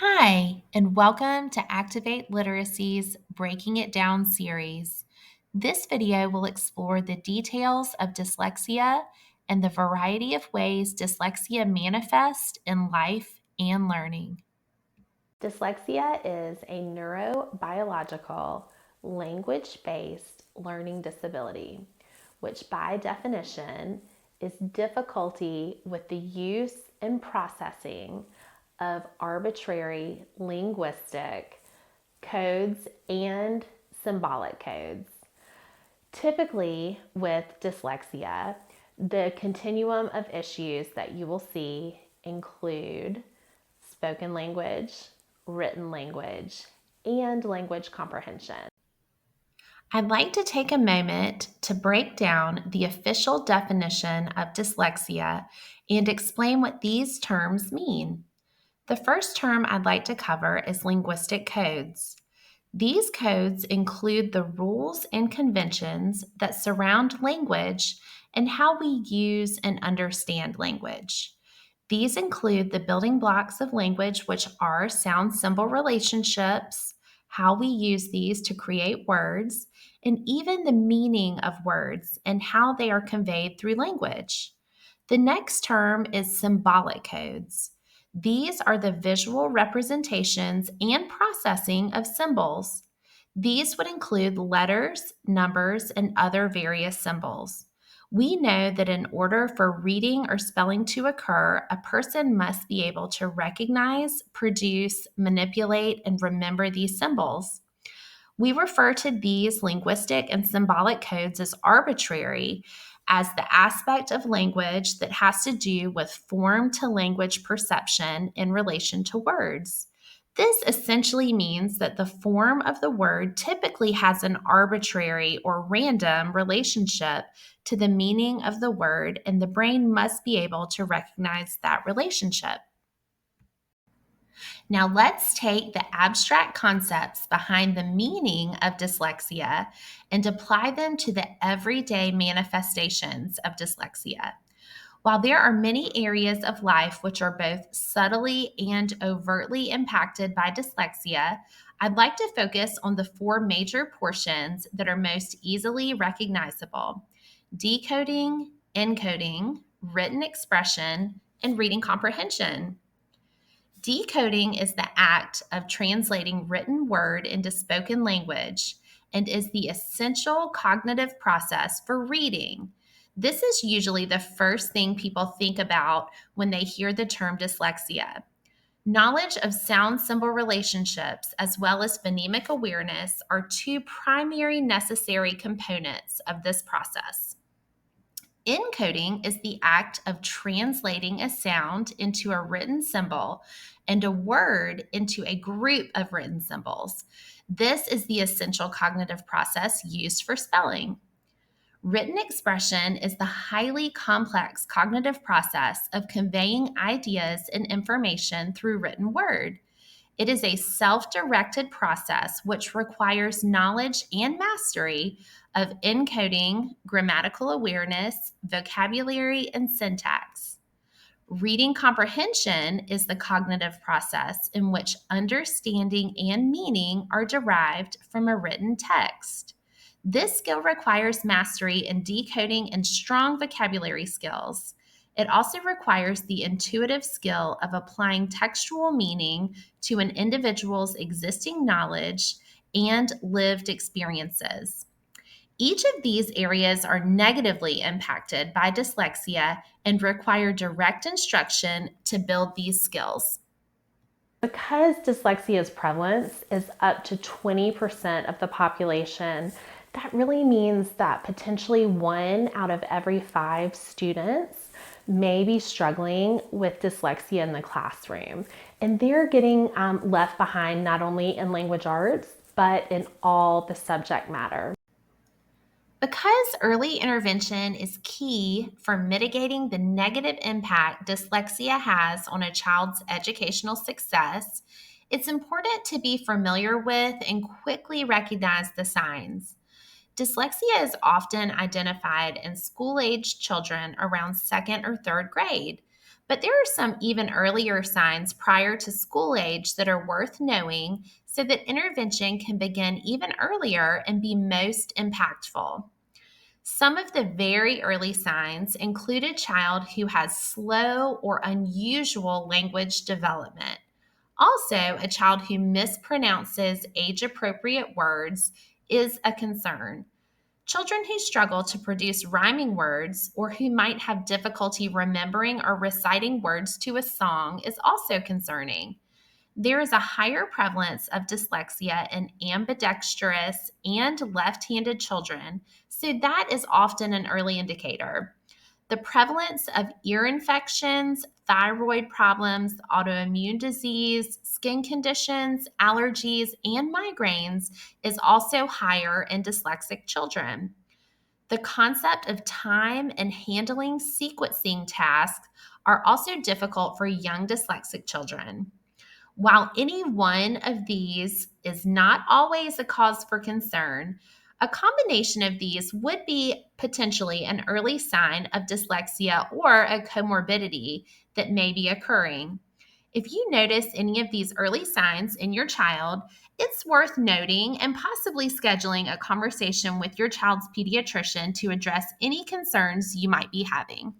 Hi, and welcome to Activate Literacy's Breaking It Down series. This video will explore the details of dyslexia and the variety of ways dyslexia manifests in life and learning. Dyslexia is a neurobiological, language-based learning disability, which by definition is difficulty with the use and processing of arbitrary linguistic codes and symbolic codes. Typically, with dyslexia, the continuum of issues that you will see include spoken language, written language, and language comprehension. I'd like to take a moment to break down the official definition of dyslexia and explain what these terms mean. The first term I'd like to cover is linguistic codes. These codes include the rules and conventions that surround language and how we use and understand language. These include the building blocks of language, which are sound symbol relationships, how we use these to create words, and even the meaning of words and how they are conveyed through language. The next term is symbolic codes. These are the visual representations and processing of symbols. These would include letters, numbers, and other various symbols. We know that in order for reading or spelling to occur, a person must be able to recognize, produce, manipulate, and remember these symbols. We refer to these linguistic and symbolic codes as arbitrary, as the aspect of language that has to do with form to language perception in relation to words. This essentially means that the form of the word typically has an arbitrary or random relationship to the meaning of the word, and the brain must be able to recognize that relationship. Now, let's take the abstract concepts behind the meaning of dyslexia and apply them to the everyday manifestations of dyslexia. While there are many areas of life which are both subtly and overtly impacted by dyslexia, I'd like to focus on the four major portions that are most easily recognizable: decoding, encoding, written expression, and reading comprehension. Decoding is the act of translating written word into spoken language and is the essential cognitive process for reading. This is usually the first thing people think about when they hear the term dyslexia. Knowledge of sound symbol relationships as well as phonemic awareness are two primary necessary components of this process. Encoding is the act of translating a sound into a written symbol and a word into a group of written symbols. This is the essential cognitive process used for spelling. Written expression is the highly complex cognitive process of conveying ideas and information through written word. It is a self-directed process which requires knowledge and mastery of encoding, grammatical awareness, vocabulary, and syntax. Reading comprehension is the cognitive process in which understanding and meaning are derived from a written text. This skill requires mastery in decoding and strong vocabulary skills. It also requires the intuitive skill of applying textual meaning to an individual's existing knowledge and lived experiences. Each of these areas are negatively impacted by dyslexia and require direct instruction to build these skills. Because dyslexia's prevalence is up to 20% of the population, that really means that potentially 1 out of every 5 students may be struggling with dyslexia in the classroom. And they're getting left behind not only in language arts, but in all the subject matter. Because early intervention is key for mitigating the negative impact dyslexia has on a child's educational success, it's important to be familiar with and quickly recognize the signs. Dyslexia is often identified in school aged children around second or third grade, But there are some even earlier signs prior to school age that are worth knowing so that intervention can begin even earlier and be most impactful. Some of the very early signs include a child who has slow or unusual language development. Also, a child who mispronounces age appropriate words is a concern. Children who struggle to produce rhyming words or who might have difficulty remembering or reciting words to a song is also concerning. There is a higher prevalence of dyslexia in ambidextrous and left handed children, so that is often an early indicator. The prevalence of ear infections, thyroid problems, autoimmune disease, skin conditions, allergies, and migraines is also higher in dyslexic children. The concept of time and handling sequencing tasks are also difficult for young dyslexic children. While any one of these is not always a cause for concern, a combination of these would be potentially an early sign of dyslexia or a comorbidity that may be occurring. If you notice any of these early signs in your child, it's worth noting and possibly scheduling a conversation with your child's pediatrician to address any concerns you might be having.